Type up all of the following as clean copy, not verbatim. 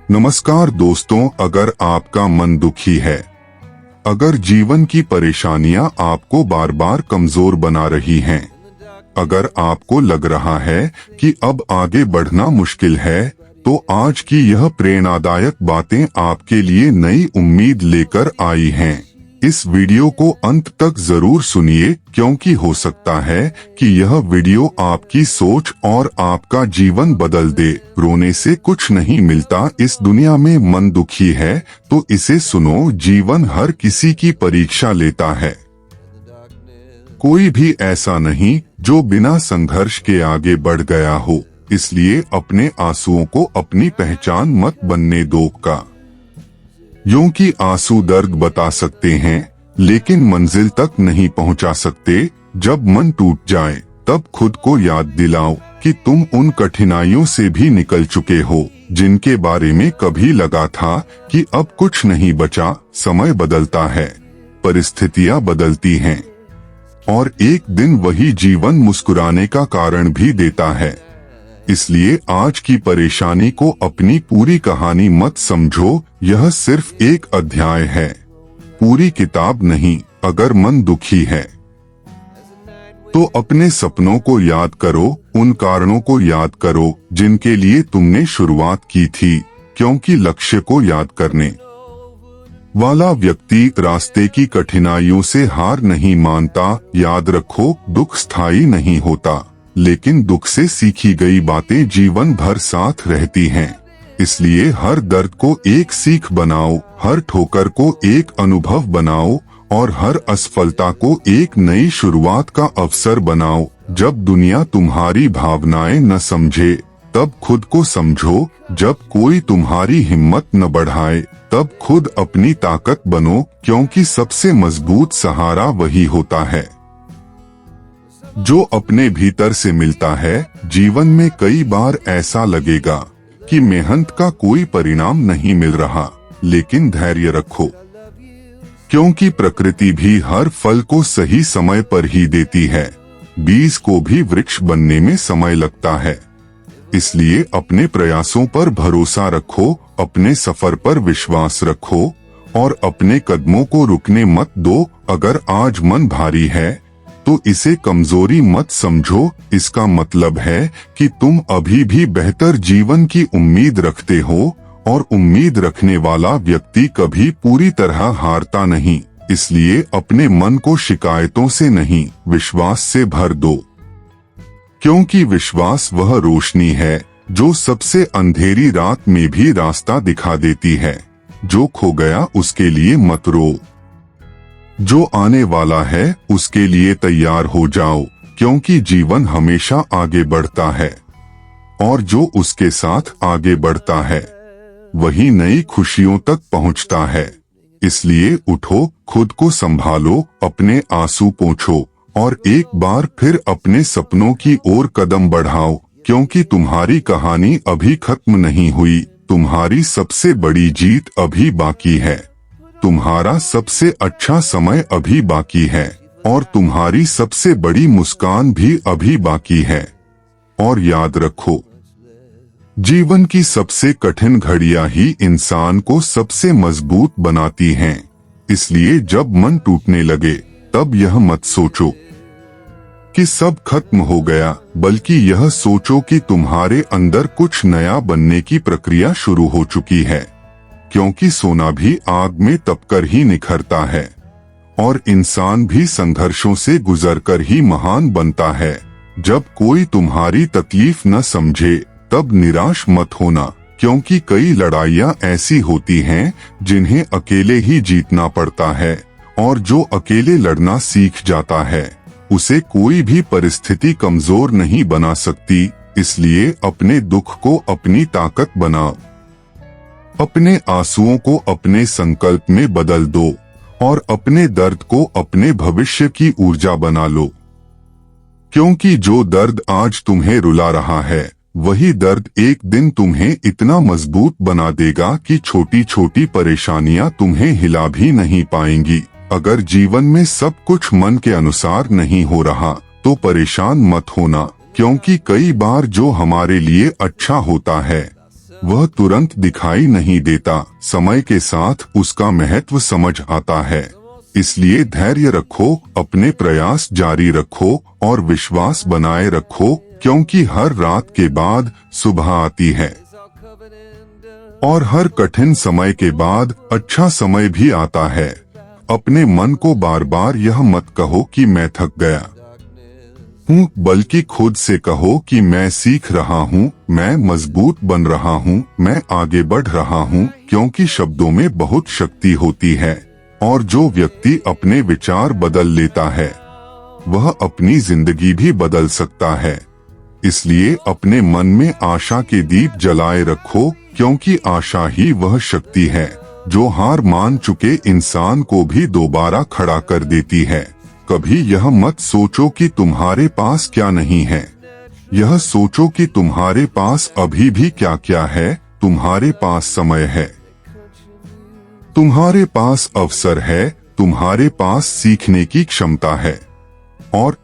नमस्कार दोस्तों, अगर आपका मन दुखी है, अगर जीवन की परेशानियां आपको बार बार कमजोर बना रही हैं, अगर आपको लग रहा है कि अब आगे बढ़ना मुश्किल है, तो आज की यह प्रेरणादायक बातें आपके लिए नई उम्मीद लेकर आई हैं। इस वीडियो को अंत तक जरूर सुनिए, क्योंकि हो सकता है कि यह वीडियो आपकी सोच और आपका जीवन बदल दे। रोने से कुछ नहीं मिलता इस दुनिया में। मन दुखी है तो इसे सुनो। जीवन हर किसी की परीक्षा लेता है। कोई भी ऐसा नहीं जो बिना संघर्ष के आगे बढ़ गया हो। इसलिए अपने आंसुओं को अपनी पहचान मत बनने दो का। यूं कि आंसू दर्द बता सकते हैं, लेकिन मंजिल तक नहीं पहुंचा सकते। जब मन टूट जाए तब खुद को याद दिलाओ कि तुम उन कठिनाइयों से भी निकल चुके हो जिनके बारे में कभी लगा था कि अब कुछ नहीं बचा। समय बदलता है, परिस्थितियां बदलती हैं, और एक दिन वही जीवन मुस्कुराने का कारण भी देता है। इसलिए आज की परेशानी को अपनी पूरी कहानी मत समझो। यह सिर्फ एक अध्याय है, पूरी किताब नहीं। अगर मन दुखी है तो अपने सपनों को याद करो, उन कारणों को याद करो जिनके लिए तुमने शुरुआत की थी, क्योंकि लक्ष्य को याद करने वाला व्यक्ति रास्ते की कठिनाइयों से हार नहीं मानता। याद रखो, दुख स्थायी नहीं होता, लेकिन दुख से सीखी गई बातें जीवन भर साथ रहती हैं। इसलिए हर दर्द को एक सीख बनाओ, हर ठोकर को एक अनुभव बनाओ, और हर असफलता को एक नई शुरुआत का अवसर बनाओ। जब दुनिया तुम्हारी भावनाएं न समझे, तब खुद को समझो। जब कोई तुम्हारी हिम्मत न बढ़ाए, तब खुद अपनी ताकत बनो, क्योंकि सबसे मजबूत सहारा वही होता है जो अपने भीतर से मिलता है। जीवन में कई बार ऐसा लगेगा कि मेहनत का कोई परिणाम नहीं मिल रहा, लेकिन धैर्य रखो, क्योंकि प्रकृति भी हर फल को सही समय पर ही देती है। बीज को भी वृक्ष बनने में समय लगता है। इसलिए अपने प्रयासों पर भरोसा रखो, अपने सफर पर विश्वास रखो, और अपने कदमों को रुकने मत दो। अगर आज मन भारी है तो इसे कमजोरी मत समझो। इसका मतलब है कि तुम अभी भी बेहतर जीवन की उम्मीद रखते हो, और उम्मीद रखने वाला व्यक्ति कभी पूरी तरह हारता नहीं। इसलिए अपने मन को शिकायतों से नहीं, विश्वास से भर दो, क्योंकि विश्वास वह रोशनी है जो सबसे अंधेरी रात में भी रास्ता दिखा देती है। जो खो गया उसके लिए मत रो, जो आने वाला है उसके लिए तैयार हो जाओ, क्योंकि जीवन हमेशा आगे बढ़ता है, और जो उसके साथ आगे बढ़ता है वही नई खुशियों तक पहुंचता है। इसलिए उठो, खुद को संभालो, अपने आंसू पोंछो, और एक बार फिर अपने सपनों की ओर कदम बढ़ाओ, क्योंकि तुम्हारी कहानी अभी खत्म नहीं हुई। तुम्हारी सबसे बड़ी जीत अभी बाकी है, तुम्हारा सबसे अच्छा समय अभी बाकी है, और तुम्हारी सबसे बड़ी मुस्कान भी अभी बाकी है। और याद रखो, जीवन की सबसे कठिन घड़ियां ही इंसान को सबसे मजबूत बनाती हैं। इसलिए जब मन टूटने लगे, तब यह मत सोचो कि सब खत्म हो गया, बल्कि यह सोचो कि तुम्हारे अंदर कुछ नया बनने की प्रक्रिया शुरू हो चुकी है। क्योंकि सोना भी आग में तपकर ही निखरता है, और इंसान भी संघर्षों से गुजरकर ही महान बनता है। जब कोई तुम्हारी तकलीफ न समझे, तब निराश मत होना, क्योंकि कई लड़ाइयां ऐसी होती हैं जिन्हें अकेले ही जीतना पड़ता है, और जो अकेले लड़ना सीख जाता है उसे कोई भी परिस्थिति कमजोर नहीं बना सकती। इसलिए अपने दुख को अपनी ताकत बनाओ, अपने आंसुओं को अपने संकल्प में बदल दो, और अपने दर्द को अपने भविष्य की ऊर्जा बना लो, क्योंकि जो दर्द आज तुम्हें रुला रहा है, वही दर्द एक दिन तुम्हें इतना मजबूत बना देगा कि छोटी छोटी परेशानियां तुम्हें हिला भी नहीं पाएंगी। अगर जीवन में सब कुछ मन के अनुसार नहीं हो रहा, तो परेशान मत होना, क्योंकि कई बार जो हमारे लिए अच्छा होता है वह तुरंत दिखाई नहीं देता, समय के साथ उसका महत्व समझ आता है। इसलिए धैर्य रखो, अपने प्रयास जारी रखो और विश्वास बनाए रखो, क्योंकि हर रात के बाद सुबह आती है और हर कठिन समय के बाद अच्छा समय भी आता है। अपने मन को बार बार यह मत कहो कि मैं थक गया हूँ, बल्कि खुद से कहो कि मैं सीख रहा हूँ, मैं मजबूत बन रहा हूँ, मैं आगे बढ़ रहा हूँ, क्योंकि शब्दों में बहुत शक्ति होती है और जो व्यक्ति अपने विचार बदल लेता है वह अपनी जिंदगी भी बदल सकता है। इसलिए अपने मन में आशा के दीप जलाए रखो, क्योंकि आशा ही वह शक्ति है जो हार मान चुके इंसान को भी दोबारा खड़ा कर देती है। कभी यह मत सोचो कि तुम्हारे पास क्या नहीं है, यह सोचो कि तुम्हारे पास अभी भी क्या क्या है। तुम्हारे पास समय है, तुम्हारे पास अवसर है, तुम्हारे पास सीखने की क्षमता है और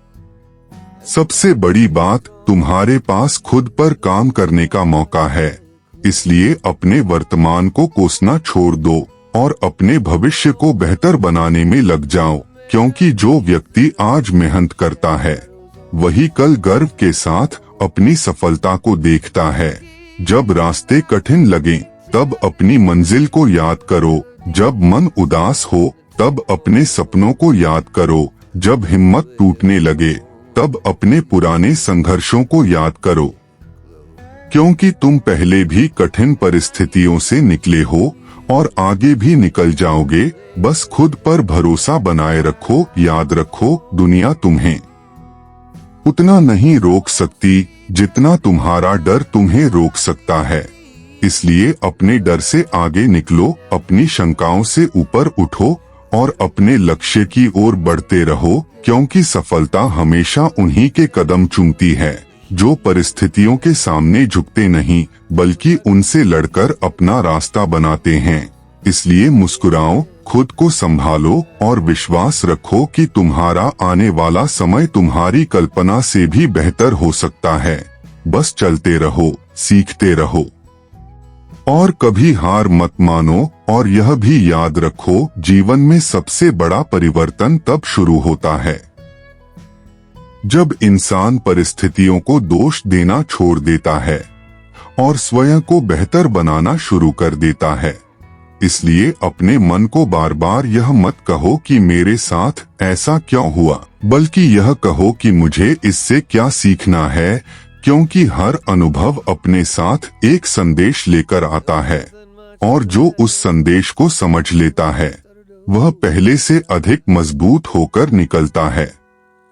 सबसे बड़ी बात, तुम्हारे पास खुद पर काम करने का मौका है। इसलिए अपने वर्तमान को कोसना छोड़ दो और अपने भविष्य को बेहतर बनाने में लग जाओ, क्योंकि जो व्यक्ति आज मेहनत करता है वही कल गर्व के साथ अपनी सफलता को देखता है। जब रास्ते कठिन लगें, तब अपनी मंजिल को याद करो। जब मन उदास हो, तब अपने सपनों को याद करो। जब हिम्मत टूटने लगे, तब अपने पुराने संघर्षों को याद करो, क्योंकि तुम पहले भी कठिन परिस्थितियों से निकले हो और आगे भी निकल जाओगे। बस खुद पर भरोसा बनाए रखो। याद रखो, दुनिया तुम्हें उतना नहीं रोक सकती जितना तुम्हारा डर तुम्हें रोक सकता है। इसलिए अपने डर से आगे निकलो, अपनी शंकाओं से ऊपर उठो और अपने लक्ष्य की ओर बढ़ते रहो, क्योंकि सफलता हमेशा उन्हीं के कदम चूमती है जो परिस्थितियों के सामने झुकते नहीं, बल्कि उनसे लड़कर अपना रास्ता बनाते हैं। इसलिए मुस्कुराओ, खुद को संभालो और विश्वास रखो कि तुम्हारा आने वाला समय तुम्हारी कल्पना से भी बेहतर हो सकता है। बस चलते रहो, सीखते रहो और कभी हार मत मानो। और यह भी याद रखो, जीवन में सबसे बड़ा परिवर्तन तब शुरू होता है जब इंसान परिस्थितियों को दोष देना छोड़ देता है और स्वयं को बेहतर बनाना शुरू कर देता है। इसलिए अपने मन को बार बार यह मत कहो कि मेरे साथ ऐसा क्यों हुआ, बल्कि यह कहो कि मुझे इससे क्या सीखना है, क्योंकि हर अनुभव अपने साथ एक संदेश लेकर आता है और जो उस संदेश को समझ लेता है वह पहले से अधिक मजबूत होकर निकलता है।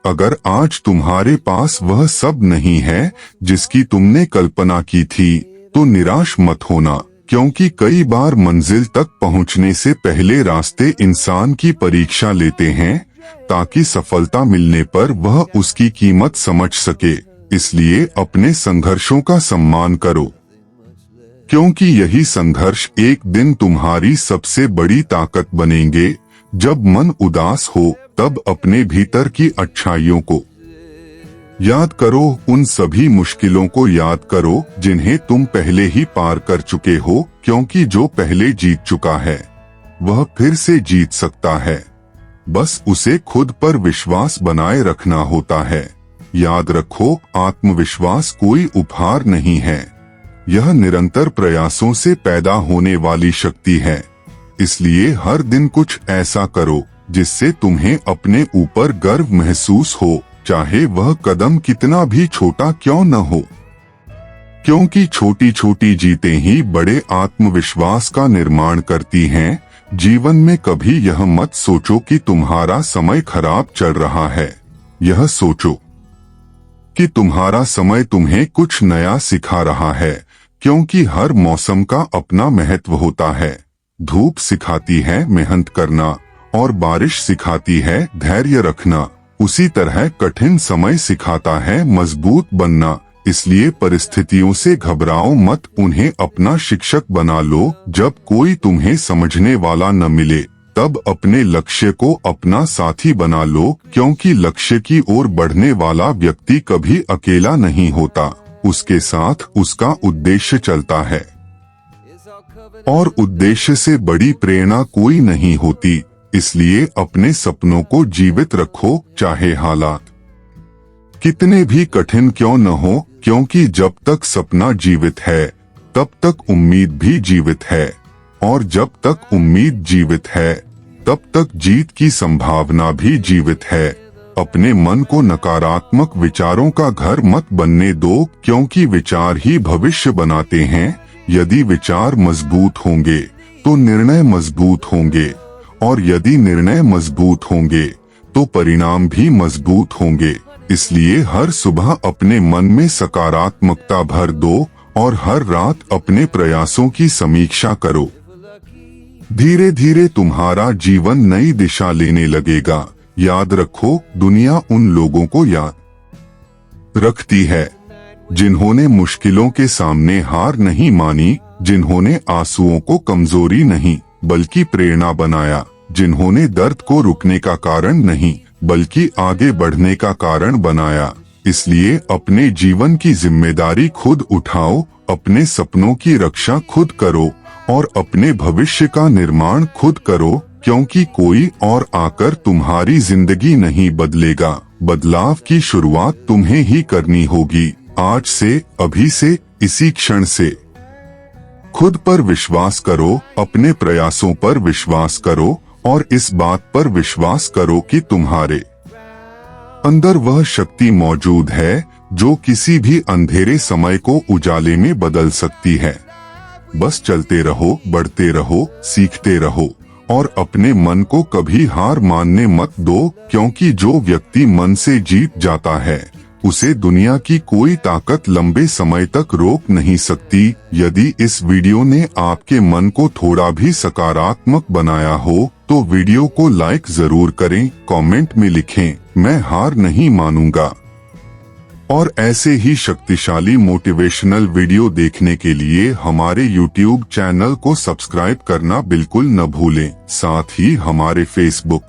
अगर आज तुम्हारे पास वह सब नहीं है जिसकी तुमने कल्पना की थी, तो निराश मत होना, क्योंकि कई बार मंजिल तक पहुंचने से पहले रास्ते इंसान की परीक्षा लेते हैं, ताकि सफलता मिलने पर वह उसकी कीमत समझ सके। इसलिए अपने संघर्षों का सम्मान करो, क्योंकि यही संघर्ष एक दिन तुम्हारी सबसे बड़ी ताकत बनेंगे। जब मन उदास हो, तब अपने भीतर की अच्छाइयों को याद करो, उन सभी मुश्किलों को याद करो जिन्हें तुम पहले ही पार कर चुके हो, क्योंकि जो पहले जीत चुका है वह फिर से जीत सकता है। बस उसे खुद पर विश्वास बनाए रखना होता है। याद रखो, आत्मविश्वास कोई उपहार नहीं है, यह निरंतर प्रयासों से पैदा होने वाली शक्ति है। इसलिए हर दिन कुछ ऐसा करो जिससे तुम्हें अपने ऊपर गर्व महसूस हो, चाहे वह कदम कितना भी छोटा क्यों न हो, क्योंकि छोटी छोटी जीतें ही बड़े आत्मविश्वास का निर्माण करती हैं। जीवन में कभी यह मत सोचो कि तुम्हारा समय खराब चल रहा है, यह सोचो कि तुम्हारा समय तुम्हें कुछ नया सिखा रहा है, क्योंकि हर मौसम का अपना महत्व होता है। धूप सिखाती है मेहनत करना और बारिश सिखाती है धैर्य रखना। उसी तरह कठिन समय सिखाता है मजबूत बनना। इसलिए परिस्थितियों से घबराओ मत, उन्हें अपना शिक्षक बना लो। जब कोई तुम्हें समझने वाला न मिले, तब अपने लक्ष्य को अपना साथी बना लो, क्योंकि लक्ष्य की ओर बढ़ने वाला व्यक्ति कभी अकेला नहीं होता, उसके साथ उसका उद्देश्य चलता है। और उद्देश्य से बड़ी प्रेरणा कोई नहीं होती। इसलिए अपने सपनों को जीवित रखो, चाहे हालात कितने भी कठिन क्यों न हो, क्योंकि जब तक सपना जीवित है तब तक उम्मीद भी जीवित है, और जब तक उम्मीद जीवित है तब तक जीत की संभावना भी जीवित है। अपने मन को नकारात्मक विचारों का घर मत बनने दो, क्योंकि विचार ही भविष्य बनाते हैं। यदि विचार मजबूत होंगे तो निर्णय मजबूत होंगे, और यदि निर्णय मजबूत होंगे तो परिणाम भी मजबूत होंगे। इसलिए हर सुबह अपने मन में सकारात्मकता भर दो और हर रात अपने प्रयासों की समीक्षा करो। धीरे धीरे तुम्हारा जीवन नई दिशा लेने लगेगा। याद रखो, दुनिया उन लोगों को याद रखती है जिन्होंने मुश्किलों के सामने हार नहीं मानी, जिन्होंने आंसुओं को कमजोरी नहीं बल्कि प्रेरणा बनाया, जिन्होंने दर्द को रुकने का कारण नहीं बल्कि आगे बढ़ने का कारण बनाया। इसलिए अपने जीवन की जिम्मेदारी खुद उठाओ, अपने सपनों की रक्षा खुद करो और अपने भविष्य का निर्माण खुद करो, क्योंकि कोई और आकर तुम्हारी जिंदगी नहीं बदलेगा। बदलाव की शुरुआत तुम्हें ही करनी होगी, आज से, अभी से, इसी क्षण से। खुद पर विश्वास करो, अपने प्रयासों पर विश्वास करो और इस बात पर विश्वास करो कि तुम्हारे अंदर वह शक्ति मौजूद है जो किसी भी अंधेरे समय को उजाले में बदल सकती है। बस चलते रहो, बढ़ते रहो, सीखते रहो और अपने मन को कभी हार मानने मत दो, क्योंकि जो व्यक्ति मन से जीत जाता है उसे दुनिया की कोई ताकत लंबे समय तक रोक नहीं सकती। यदि इस वीडियो ने आपके मन को थोड़ा भी सकारात्मक बनाया हो तो वीडियो को लाइक जरूर करें, कमेंट में लिखें, मैं हार नहीं मानूंगा। और ऐसे ही शक्तिशाली मोटिवेशनल वीडियो देखने के लिए हमारे YouTube चैनल को सब्सक्राइब करना बिल्कुल न भूलें। साथ ही हमारे Facebook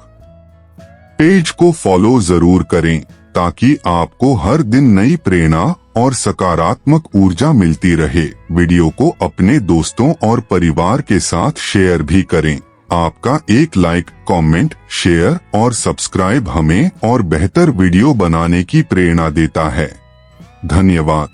पेज को फॉलो जरूर करें, ताकि आपको हर दिन नई प्रेरणा और सकारात्मक ऊर्जा मिलती रहे। वीडियो को अपने दोस्तों और परिवार के साथ शेयर भी करें। आपका एक लाइक, कमेंट, शेयर और सब्सक्राइब हमें और बेहतर वीडियो बनाने की प्रेरणा देता है। धन्यवाद।